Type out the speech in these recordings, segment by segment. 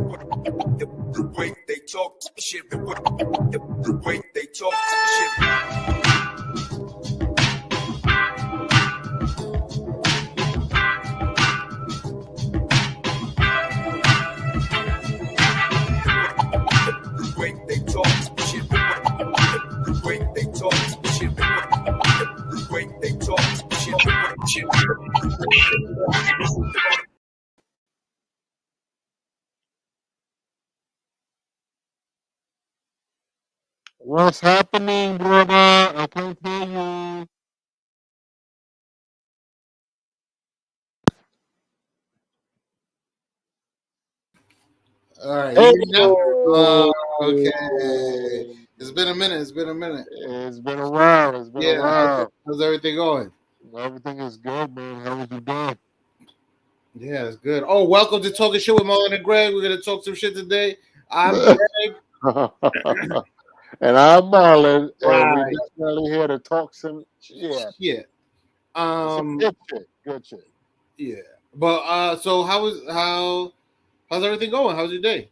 The way they talk shit. The way they talk shit. The way they talk shit. The way they talk shit. The way they talk shit. What's happening, brother? I can't hear you. All right, you Hey, hear me now? Okay. It's been a minute. it's been a while. It's been a Yeah, while. how's everything going? Everything is good, man. How was your day? Yeah, it's good. Oh, welcome to Talking Shit with Marlon and Greg. We're gonna talk some shit today. I'm Greg. And I'm Marlon, and we Right. definitely here to talk some shit. Yeah. Some good shit. Good shit. Yeah. But so how's everything going? How's your day?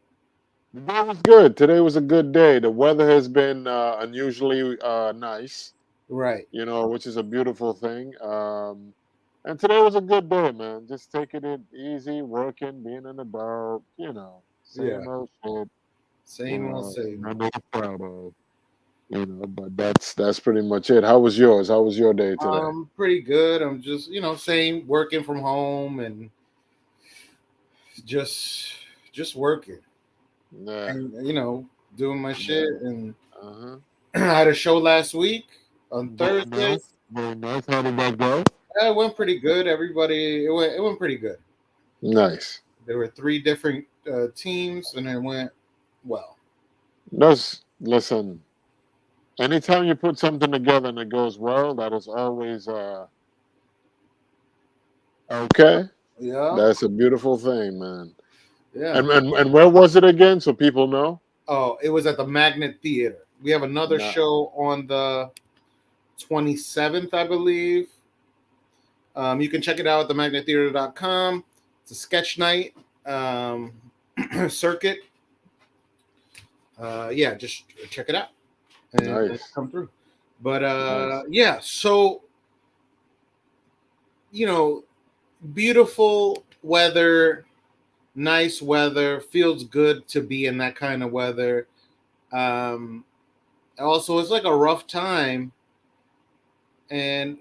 The day was good. Today was a good day. The weather has been unusually nice, Right. which is a beautiful thing. And today was a good day, man. Just taking it easy, working, being an adult, Yeah. same old shit, Same old same. Monday to Friday, but that's pretty much it. How was yours? How was your day today? Pretty good. I'm just, same working from home and just just working. Yeah. And doing my Yeah. shit and Uh-huh. I had a show last week on Very Thursday. nice. Very nice. How did that go? It went pretty good. It went pretty good. Nice. There were three different teams, and it went well. Listen, anytime you put something together and it goes well, that is always okay. Yeah, That's a beautiful thing, man. yeah. And where was it again, so people know? Oh, it was at the Magnet Theater. We have another No. show on the 27th, I believe. You can check it out at themagnettheater.com. It's a sketch night um, circuit. Yeah, just check it out and Nice. come through. But Nice. yeah, so you know, beautiful weather, nice weather, feels good to be in that kind of weather. Um, Also, it's like a rough time, and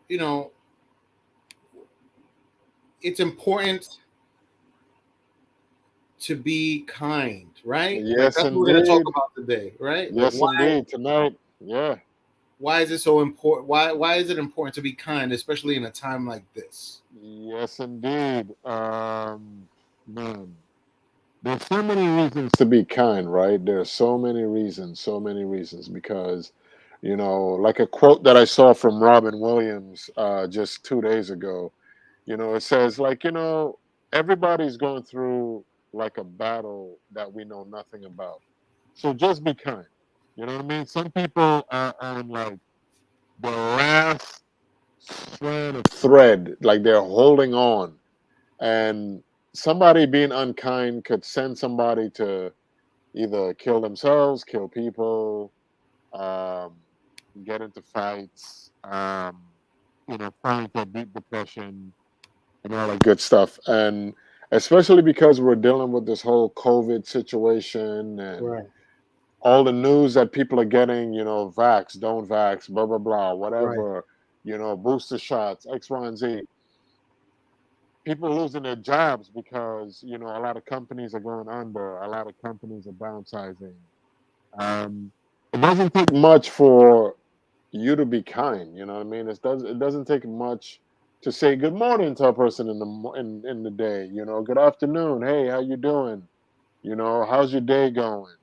you know, it's important to be kind, right? Like Yes, that's what we're gonna talk indeed. about today, right? Like Yes, indeed. Tonight. Yeah. why is it so important? Why is it important to be kind, especially in a time like this? Yes, indeed. Man, there's so many reasons to be kind, right? There's so many reasons, because, like a quote that I saw from Robin Williams just 2 days ago, it says, like, everybody's going through like a battle that we know nothing about. So just be kind. You know what I mean? Some people are on like the last strand of thread, like they're holding on, and somebody being unkind could send somebody to either kill themselves, kill people, um, get into fights, fall into a deep depression, and all that good stuff. And especially because we're dealing with this whole COVID situation and Right, all the news that people are getting, vax, don't vax, blah, blah, blah, right, whatever, booster shots, X, Y, and Z. People losing their jobs because, a lot of companies are going under, a lot of companies are downsizing. Um, it doesn't take much for you to be kind. You know what I mean? It doesn't take much to say good morning to a person in the day. Good afternoon. Hey, how you doing? How's your day going?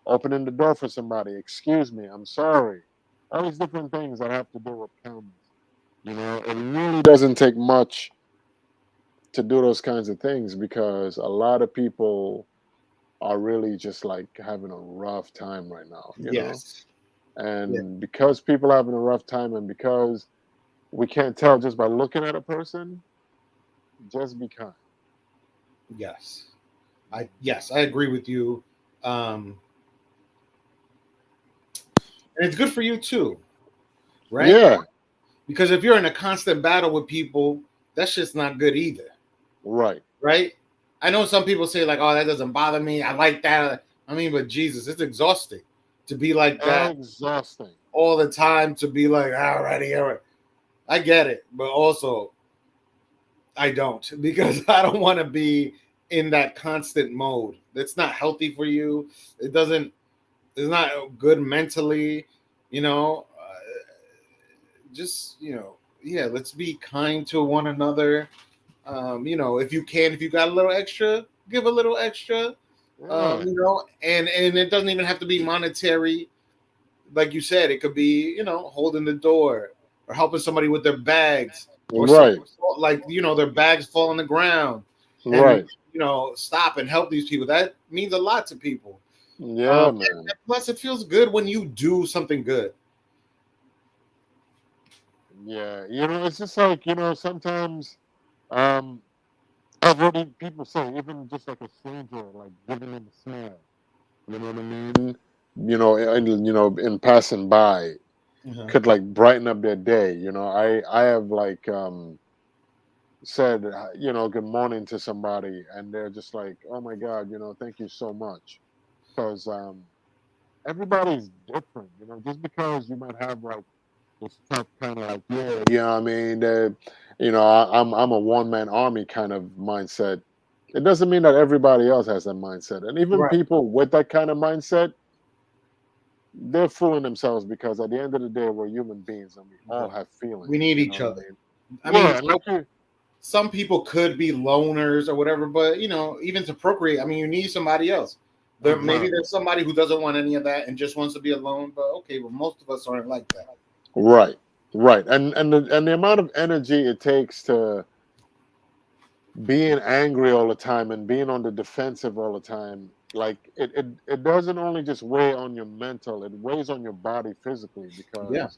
Opening the door for somebody. Excuse me. I'm sorry. All these different things that have to do with kindness. It really doesn't take much to do those kinds of things, because a lot of people are really just like having a rough time right now. yes, yeah, And because people are having a rough time, and because we can't tell just by looking at a person, just be kind. yes. I agree with you. Um, and it's good for you too, right? Yeah, Because if you're in a constant battle with people, that's just not good either, right. right? I know some people say like, "Oh, that doesn't bother me. I like that." I mean, but Jesus, it's exhausting to be like that Exhausting. all the time. To be like, "Alrighty, all right." I get it, but also I don't because I don't want to be in that constant mode. It's not healthy for you. It doesn't. It's not good mentally. You know, just yeah. Let's be kind to one another. If you can, if you got a little extra, give a little extra. Yeah, And it doesn't even have to be monetary. Like you said, it could be holding the door or helping somebody with their bags or some right, like their bags fall on the ground and right. stop and help these people. That means a lot to people. Yeah, And man. plus, it feels good when you do something good. Yeah, it's just like sometimes um I've heard people say even just like a stranger, like giving them a smile. You know what I mean? In passing by, Uh-huh. could like brighten up their day. I have like said good morning to somebody, and they're just like, oh my god, thank you so much, because everybody's different. Just because you might have like this tough kind of like, yeah, I mean, I'm a one man army kind of mindset. It doesn't mean that everybody else has that mindset, and even Right, people with that kind of mindset, they're fooling themselves, because at the end of the day, we're human beings and we all right. have We feelings. need You know each what I other. mean? I mean, Yeah, and like you, some people could be loners or whatever, but even to procreate, I mean, you need somebody else. Maybe exactly, there's somebody who doesn't want any of that and just wants to be alone. But okay, well, most of us aren't like that. right, right, and the amount of energy it takes to being angry all the time and being on the defensive all the time, like it doesn't only just weigh on your mental, it weighs on your body physically, Yeah, because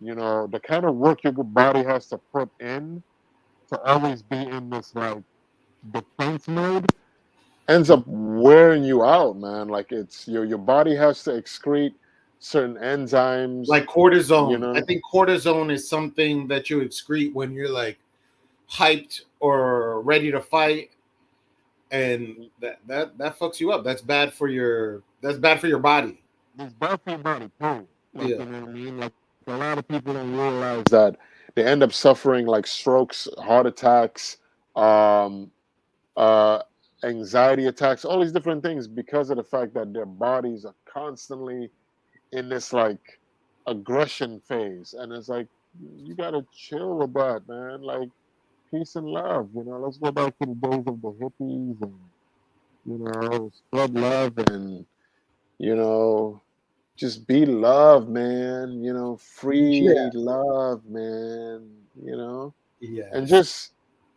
the kind of work your body has to put in to always be in this like defense mode ends up wearing you out, man. Like it's your body has to excrete certain enzymes, like cortisone. I you know. think cortisone is something that you excrete when you're like hyped or ready to fight, and that fucks you up. That's bad for your body. It's bad for your body, period. Like, Yeah, you know what I mean? Like, a lot of people don't realize that they end up suffering like strokes, heart attacks, um, uh, anxiety attacks, all these different things, because of the fact that their bodies are constantly in this like aggression phase. And it's like, you gotta chill with that, man. Like, peace and love. Let's go back to the days of the hippies, and spread love, and you know just be love, man. yeah, Free love, man. And yes, just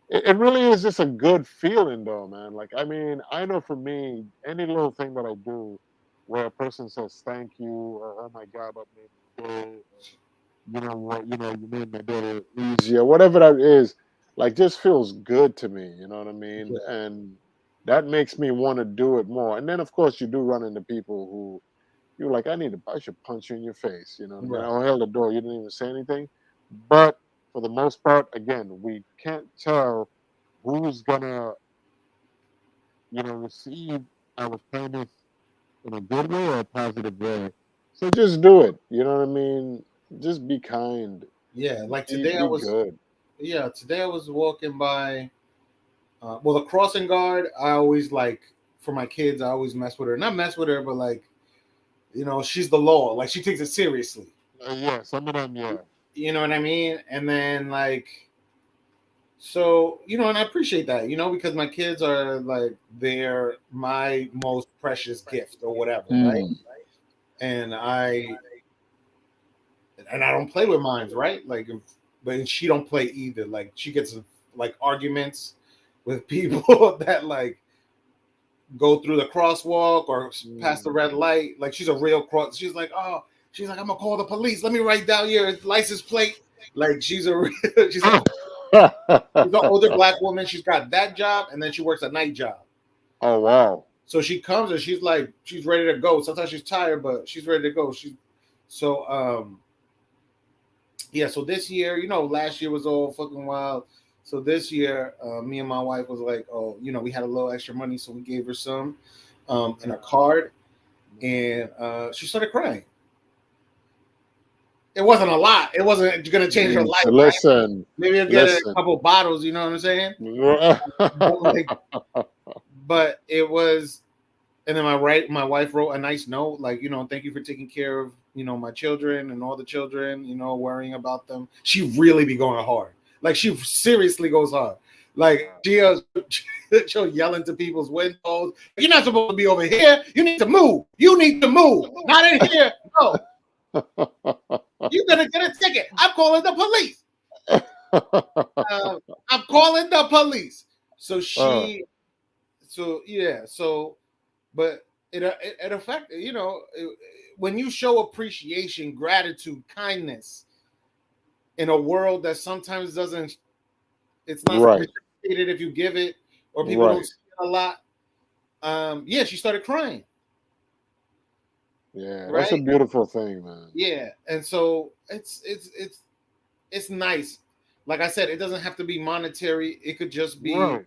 it really is just a good feeling, though, man. Like, I mean, I know for me, any little thing that I do where a person says thank you, or oh my god, that made my day, or you know what, you made my day easier, whatever that is, like, just feels good to me. You know what I mean? yeah, And that makes me want to do it more. And then, of course, you do run into people who you're like, I should punch you in your face. You know what I mean? right. I held the door. You didn't even say anything. But for the most part, again, we can't tell who's gonna, receive our kindness in a good way or a positive way. So just do it. You know what I mean? Just be kind. Yeah, like Be be good. today I was walking by. Well, the crossing guard, I always like for my kids. I always mess with her. Not mess with her, but like she's the law. Like she takes it seriously. Yeah, some of them, yeah. You know what I mean? And then like so and I appreciate that. Because my kids are like they're my most precious gift or whatever, right? Mm. And I don't play with mines, right? Like, but she don't play either. Like she gets like arguments with people that like go through the crosswalk or pass the Mm. red light. Like she's a real cross. She's like, I'm gonna call the police. Let me write down your license plate. Like she's an older black woman. She's got that job and then she works a night job. Oh wow. So she comes and she's like, she's ready to go. Sometimes she's tired, but she's ready to go. So yeah. So this year, last year was all fucking wild. So this year, me and my wife was like, oh, we had a little extra money, so we gave her some, in a card, and she started crying. It wasn't a lot. It wasn't gonna change her life, right? Listen, Maybe I'll get a listen. couple bottles. You know what I'm saying? But like, but it was. And then my wife wrote a nice note, like, thank you for taking care of, my children and all the children, worrying about them. She really be going hard. Like, she seriously goes hard. Like, she'll yell into people's windows. You're not supposed to be over here. You need to move. You need to move. Not in here. No. You're going to get a ticket. I'm calling the police. I'm calling the police. So but it affected, when you show appreciation, gratitude, kindness in a world that sometimes doesn't, it's not right. appreciated if you give it, or people don't see it a lot. Yeah, she started crying. Yeah, Right? that's a beautiful thing, man. Yeah, and so it's nice. Like I said, it doesn't have to be monetary. It could just be, Right.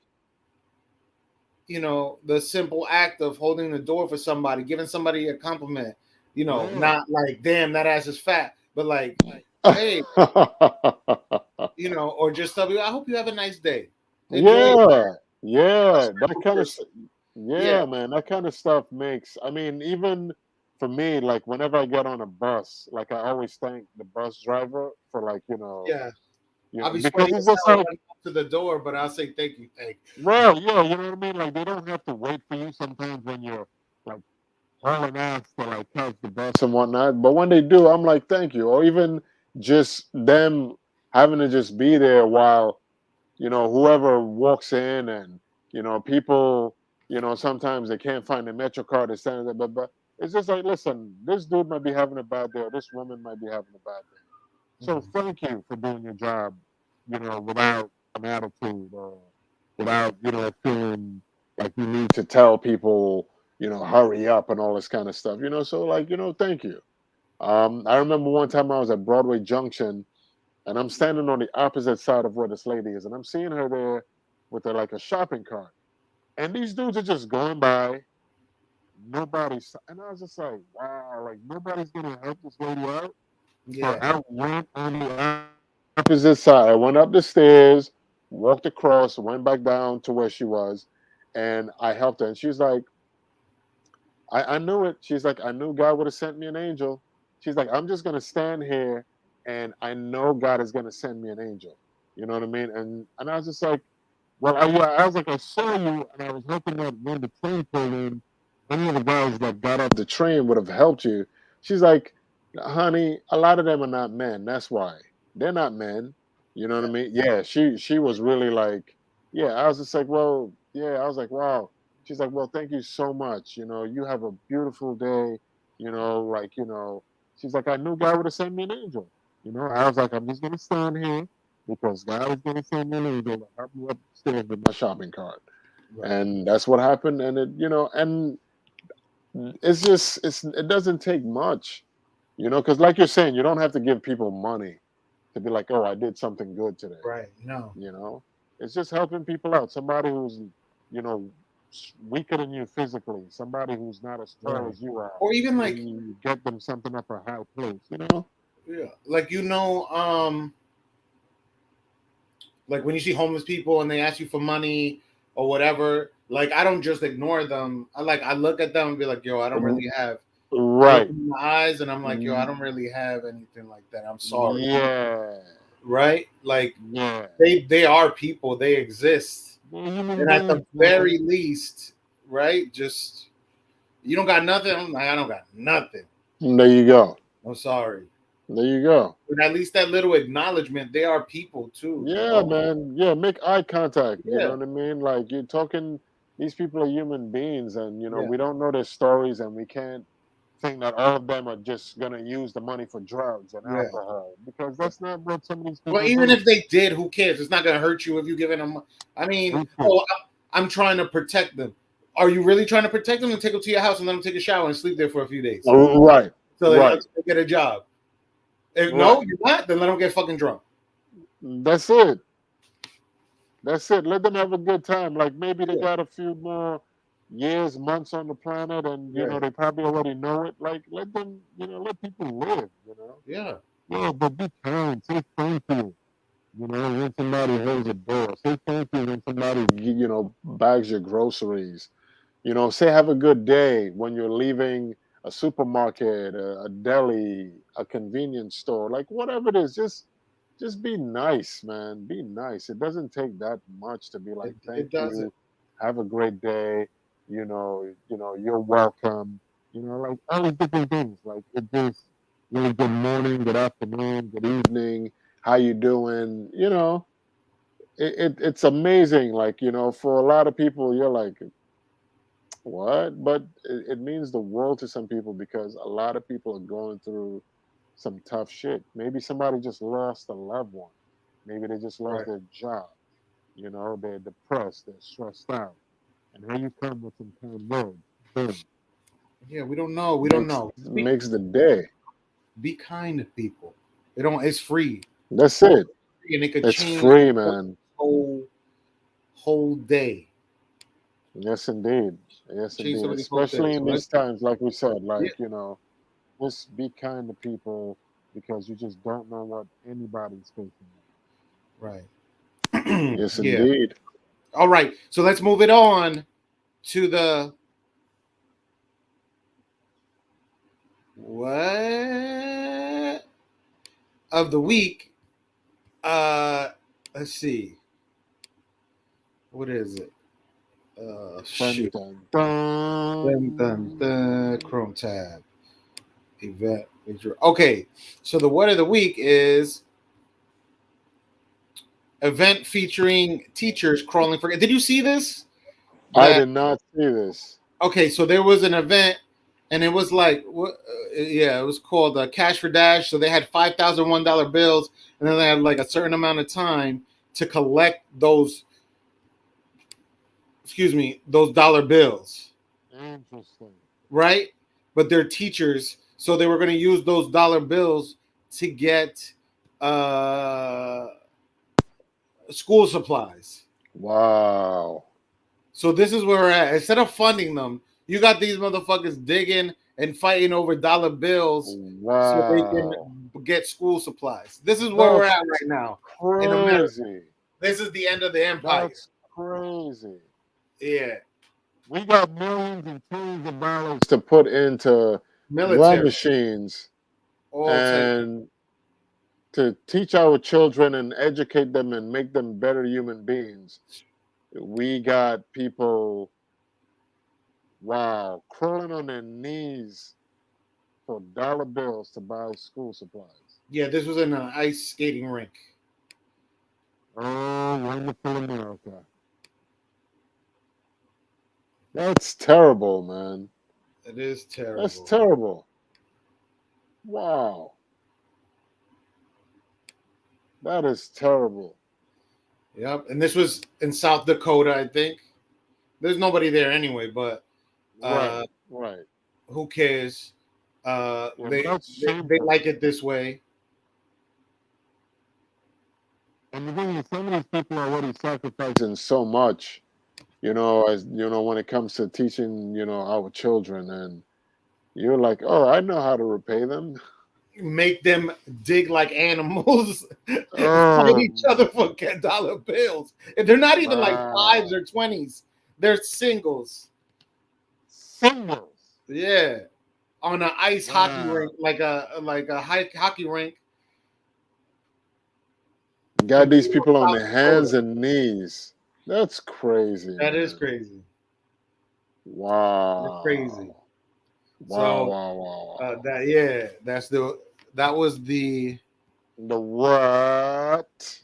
the simple act of holding the door for somebody, giving somebody a compliment, Yeah. not like, damn, that ass is fat, but like, hey, or just tell me, I hope you have a nice day. Enjoy it. Yeah, that kind of, Yeah, man, that kind of stuff makes, I mean, even for me, like whenever I get on a bus, like I always thank the bus driver for like, yeah. I'll be because sweaty it's as just hell like, running up to the door, but I'll say thank you, well, yeah, you know what I mean? Like they don't have to wait for you sometimes when you're like hauling ass to like catch the bus and whatnot. But when they do, I'm like, thank you. Or even just them having to just be there while, whoever walks in and, people, sometimes they can't find the Metro card to stand there. But it's just like, listen, this dude might be having a bad day or this woman might be having a bad day. So thank you for doing your job, without an attitude or without, feeling like you need to tell people, hurry up and all this kind of stuff, So like, thank you. I remember one time I was at Broadway Junction and I'm standing on the opposite side of where this lady is, and I'm seeing her there with like a shopping cart. And these dudes are just going by. Nobody's, and I was just like, wow, like nobody's gonna help this lady out. So Yeah. I went on the opposite side. I went up the stairs, walked across, went back down to where she was, and I helped her. And she's like, I knew it. She's like, I knew God would have sent me an angel. She's like, I'm just gonna stand here, and I know God is gonna send me an angel. You know what I mean? And I was just like, well, I was like, I saw you, and I was hoping that when the train pulled in, any of the guys that got off the train would have helped you. She's like, honey, a lot of them are not men. That's why they're not men. You know what I mean? Yeah, she was really like, yeah. I was just like, well, yeah. I was like, wow. She's like, well, thank you so much. You have a beautiful day. Like, she's like, I knew God would have sent me an angel. I was like, I'm just gonna stand here because God is gonna send me an angel to help me upstairs with my shopping cart. Right. And that's what happened. And and it's just it doesn't take much, because like you're saying, you don't have to give people money to be like, oh, I did something good today. Right. No. It's just helping people out. Somebody who's you know weaker than you physically, somebody who's not as tall Right. as you are. Or even Maybe like, you get them something up a high place. yeah, like, like when you see homeless people and they ask you for money or whatever, like, I don't just ignore them. I look at them and be like, yo, I don't really have. I look Right. in my eyes and I'm like, yo, I don't really have anything like that. I'm sorry. Yeah. Right? Like, Yeah. they are people. They exist. And at the very least, right? Just, you don't got nothing. I'm like, I don't got nothing. There you go. I'm sorry. There you go. But at least that little acknowledgement, they are people too. Yeah, man. Yeah, make eye contact. You know Yeah. what I mean? Like you're talking, these people are human beings, and Yeah. we don't know their stories, and we can't think that all of them are just gonna use the money for drugs and Yeah. alcohol because that's not what some of these people Well, even do. if they did, who cares? It's not going to hurt you if you giving them. I mean, Mhm. I'm trying to protect them. are you really trying to protect them and take them to your house and let them take a shower and sleep there for a few days Right, so right, they get a job? If no, right. you're not, then let them get fucking drunk. That's it. That's it. Let them have a good time. Like maybe they Yeah. got a few more years, months on the planet, and Right. they probably already know it. Like let them, let people live. Yeah. Yeah, but be kind. Say thank you. When somebody holds a door, say thank you when somebody, bags your groceries. Say have a good day when you're leaving a supermarket, a deli, a convenience store, like whatever it is. Just be nice, man. Be nice. It doesn't take that much to be like, thank It doesn't. you, have a great day. You're welcome. Like all these different things. Like it just, good morning, good afternoon, good evening. How you doing? It's amazing. Like for a lot of people, you're like, what? But it means the world to some people because a lot of people are going through some tough shit. Maybe somebody just lost a loved one. Maybe they just lost Right. their job. They're depressed, they're stressed out. And here you come with some kind words. Boom. Yeah, we don't know. We don't Makes know. makes the day. Be kind to people. It don't. It's free, That's it. and it could It's change free, the man. whole day. Yes indeed. Yes Change indeed. somebody's whole day. Especially in So let's. these times, like we said, Yeah. just be kind to people because you just don't know what anybody's facing. Right. Yes Yeah. indeed. All right. So let's move it on to the what of the week. Let's see. What is it? Dun, Shoot. dun, Dun, dun, dun. dun. Chrome tab. Event. Okay. So the what of the week is event featuring teachers crawling for. Did you see this? I That did not see this. okay? So there was an event, and it was like what? Yeah, it was called Cash for Dash. So they had $5,001 bills, and then they had like a certain amount of time to collect those. Excuse me, those dollar bills, Interesting. right? But they're teachers, so they were going to use those dollar bills to get uh, school supplies. Wow. So this is where we're at. Instead of funding them, you got these motherfuckers digging and fighting over dollar bills so they can Wow. get school supplies. This is where we're That's at right now in America. crazy. This is the end of the empire. That's crazy. Yeah, We got millions and trillions of dollars to put into war military, machines all type. and to teach our children and educate them and make them better human beings. We got people, wow, crawling on their knees for dollar bills to buy school supplies. Yeah, this was in an ice skating rink. Oh, wonderful America. That's terrible, man. It is That's terrible. terrible. Wow. That is terrible. Yep, and this was in South Dakota, I think. There's nobody there anyway, but Right, right. who cares? Yeah, but They, that's they shameful. like it this way. And the thing is, some of these people are already sacrificing so much, as when it comes to teaching, our children. And you're like, oh, I know how to repay them. Make them dig like animals, fight Oh, each other for dollar bills. And they're not even like fives wow. or 20s. They're singles. Singles. Yeah. On an ice hockey Wow. rink, like a hockey rink Got in these people on South their hands Dakota. and knees. That's crazy, That is man. crazy. That's crazy. Wow. Wow, So wow, wow, wow. that was The what?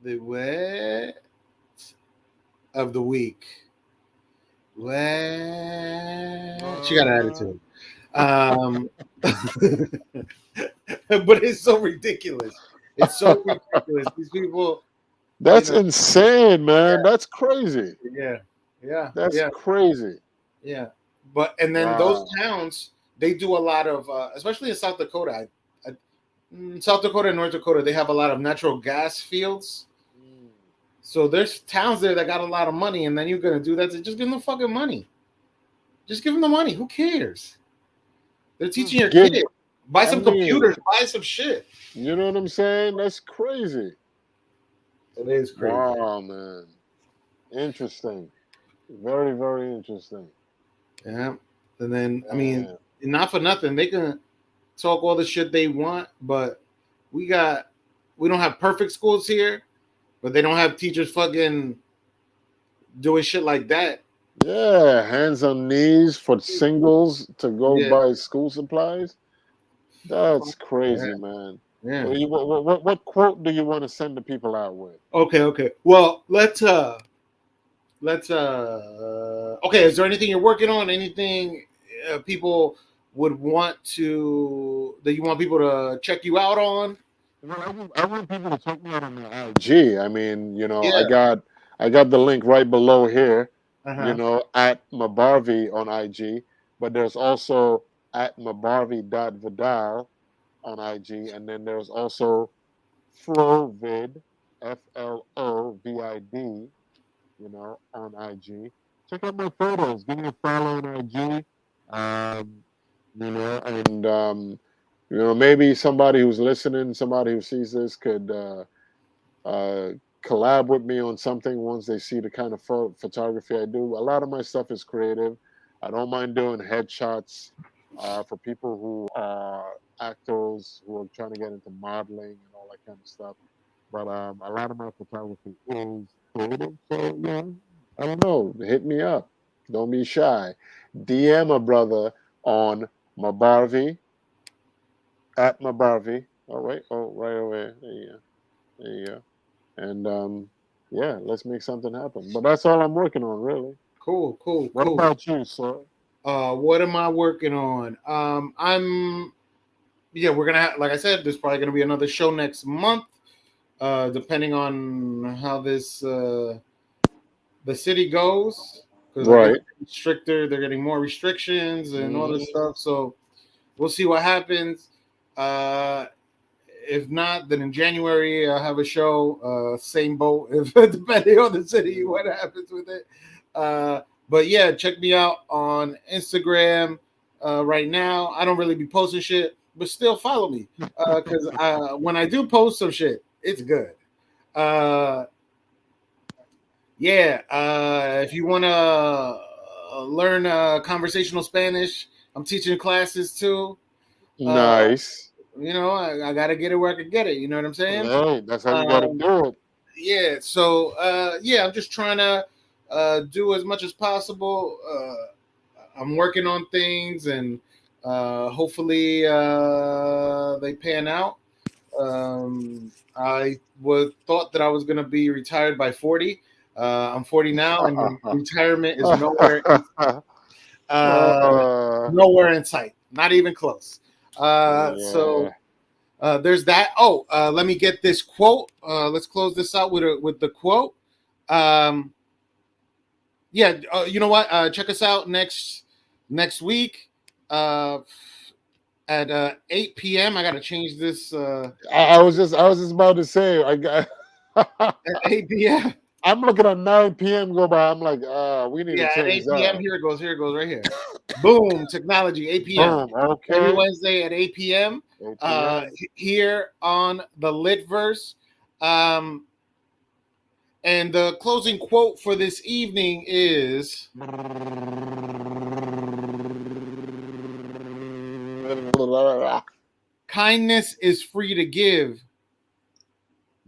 the what of the week. What? She got an attitude. Um, but it's so ridiculous. It's so ridiculous. These people, you That's know, insane, yeah, man. That's crazy. yeah, yeah, That's yeah. crazy. Yeah, but and then those Wow. towns they do a lot of, especially in South Dakota. South Dakota and North Dakota, they have a lot of natural gas fields. Mm. So there's towns there that got a lot of money, and then you're gonna do that to just give them the fucking money. Just give them the money. Who cares? They're teaching Just your give. kid. Buy I some mean, computers. Buy some shit. you know what I'm saying? That's crazy. It is crazy. Wow, man. Interesting. Very, very interesting. Yeah. And then I mean, Man. not for nothing, they can talk all the shit they want, but we got we don't have perfect schools here, but they don't have teachers fucking doing shit like that. Yeah, hands on knees for singles to go Yeah. buy school supplies. That's Yeah. crazy, man. Yeah. Well, what quote do you want to send the people out with? Okay, okay. Well, let's okay, is there anything you're working on? Anything people would want to that you want people to check you out on? Well, I want people to check me out on the IG. I mean, Yeah. I got the link right below here, Uh-huh. at Mabarvi on IG, but there's also at Mabarvi.vidal on IG, and then there's also Flovid, FLOVID, on IG. Check out my photos. Give me a follow on IG. Um, and maybe somebody who's listening, somebody who sees this could uh, collab with me on something once they see the kind of photography I do. A lot of my stuff is creative. I don't mind doing headshots for people who are actors who are trying to get into modeling and all that kind of stuff. But a lot of my photography is creative. So, I don't know. Hit me up. Don't be shy. DM a brother on Mabarvi, at Mabarvi. Oh, wait. Oh, right away. There you go. There you go. And yeah, let's make something happen. But that's all I'm working on, really. Cool, cool, What cool. about you, sir? What am I working on? I'm yeah, we're gonna like I said, there's probably gonna be another show next month, depending on how this the city goes, because I guess Right. stricter, they're getting more restrictions and all this Hmm. stuff. So we'll see what happens. Uh, if not, then in January I'll have a show. Same boat, if depending on the city, what happens with it. But yeah, check me out on Instagram. Right now, I don't really be posting shit, but still follow me because when I do post some shit, it's good. Uh, yeah, if you want to learn conversational Spanish, I'm teaching classes too. Uh, Nice. I got to get it where I can get it. You know what I'm saying? Hey, that's how you got to Um, do it. yeah. So yeah, I'm just trying to do as much as possible. I'm working on things, and hopefully they pan out. I was thought that I was going to be retired by 40. I'm 40 now, and retirement is uh, uh, nowhere in sight, not even close. So yeah. there's that. Oh, let me get this quote. Let's close this out with the quote. Um, yeah, you know what? Check us out next week at 8 p.m. I got to change this I was just about to say, at 8 p.m. I'm looking at 9 p.m. go by. I'm like, we need to Yeah, at change 8 p.m. that. Here it goes. Here it goes. Right here. Boom. Technology. 8 p.m. Boom. Every Okay. Wednesday at 8 p.m. 8 p.m. Here on the Litverse. Um, and the closing quote for this evening is kindness is free to give,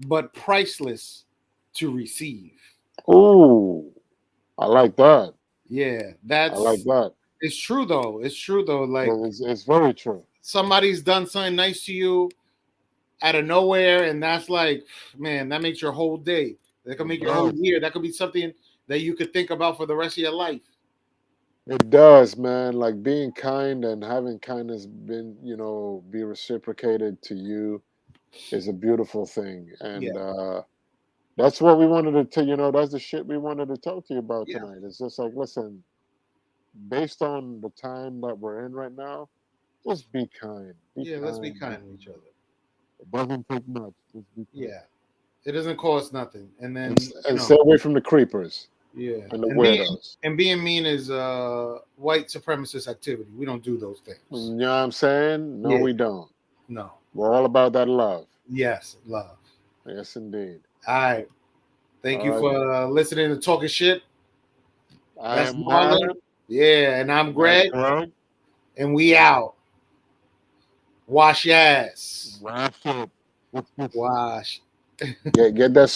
but priceless to receive. Ooh, I like that. Yeah, I like that's that. it's true though. It's true though. Like It's very true. somebody's done something nice to you out of nowhere, and that's like, man, that makes your whole day. That could It make your whole does. year. That could be something that you could think about for the rest of your life. It does, man. Like being kind and having kindness be reciprocated to you is a beautiful thing. Yeah, And that's what we wanted to, that's the shit we wanted to talk to you about yeah, tonight. It's just like, listen, based on the time that we're in right now, just be kind. Be Yeah, let's be kind. kind to each other. It doesn't take much. Just be kind. Yeah, it doesn't cost nothing. And And, then and stay away from the creepers yeah, and the weirdos. and being mean is white supremacist activity. We don't do those You things. know what I'm saying? No, Yeah, we don't. no. We're all about that love. Yes, love. Yes, indeed. All right. Thank All you right. for listening to Talking Shit. I That's am Marlon. Marlon. Yeah, and I'm That's Greg, Greg. and we out. Wash your ass. Wrap up. Wash. Get that